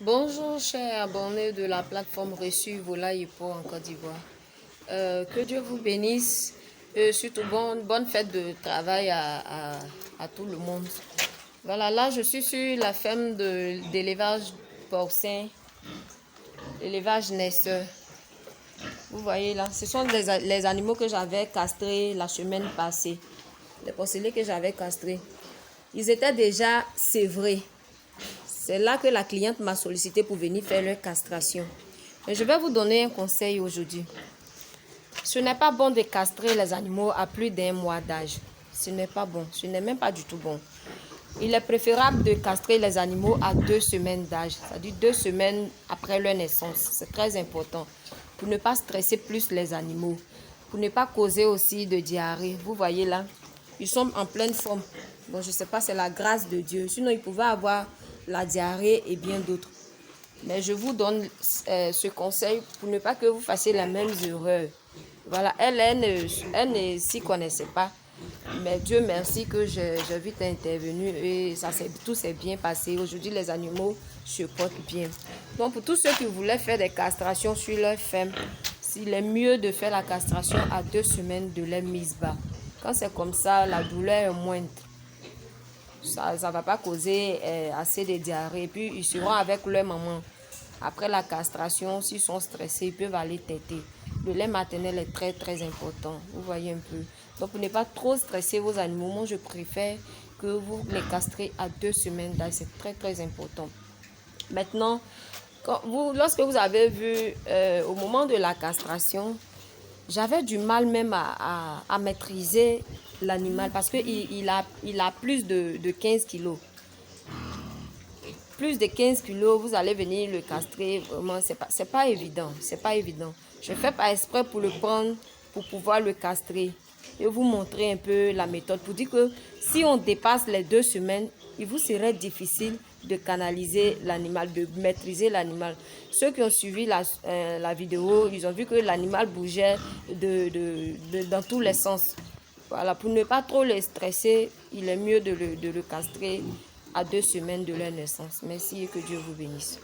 Bonjour chers abonnés de la plateforme Reçu Volaille pour en Côte d'Ivoire. Que Dieu vous bénisse et surtout bonne fête de travail à tout le monde. Voilà, là je suis sur la ferme d'élevage porcin, élevage naisseur. Vous voyez là, ce sont les animaux que j'avais castrés la semaine passée. Les porcelets que j'avais castrés. Ils étaient déjà sévrés. C'est là que la cliente m'a sollicité pour venir faire leur castration. Mais je vais vous donner un conseil aujourd'hui. Ce n'est pas bon de castrer les animaux à plus d'1 mois d'âge. Ce n'est pas bon. Ce n'est même pas du tout bon. Il est préférable de castrer les animaux à 2 semaines d'âge. C'est-à-dire 2 semaines après leur naissance. C'est très important. Pour ne pas stresser plus les animaux. Pour ne pas causer aussi de diarrhée. Vous voyez là, ils sont en pleine forme. Bon, je ne sais pas, c'est la grâce de Dieu. Sinon, ils pouvaient avoir la diarrhée et bien d'autres. Mais je vous donne ce conseil pour ne pas que vous fassiez les mêmes erreurs. Voilà, elle ne s'y connaissait pas. Mais Dieu merci que j'ai vite intervenu et tout s'est bien passé. Aujourd'hui, les animaux se portent bien. Donc, pour tous ceux qui voulaient faire des castrations sur leur ferme, il est mieux de faire la castration à 2 semaines de leur mise bas. Quand c'est comme ça, la douleur est moindre. Ça ne va pas causer assez de diarrhée. Et puis, ils seront avec leur maman. Après la castration, s'ils sont stressés, ils peuvent aller téter. Le lait maternel est très, très important. Vous voyez un peu. Donc, pour ne pas trop stresser vos animaux, moi, je préfère que vous les castrez à 2 semaines d'âge. C'est très, très important. Maintenant, lorsque vous avez vu, au moment de la castration, j'avais du mal même à maîtriser l'animal parce qu'il a plus de 15 kilos. Plus de 15 kilos, vous allez venir le castrer. Vraiment, c'est pas évident. C'est pas évident. Je fais pas exprès pour le prendre, pour pouvoir le castrer. Et vous montrer un peu la méthode pour dire que si on dépasse les 2 semaines, il vous serait difficile de canaliser l'animal, de maîtriser l'animal. Ceux qui ont suivi la vidéo, ils ont vu que l'animal bougeait dans tous les sens. Voilà, pour ne pas trop les stresser, il est mieux de le castrer à 2 semaines de leur naissance. Merci et que Dieu vous bénisse.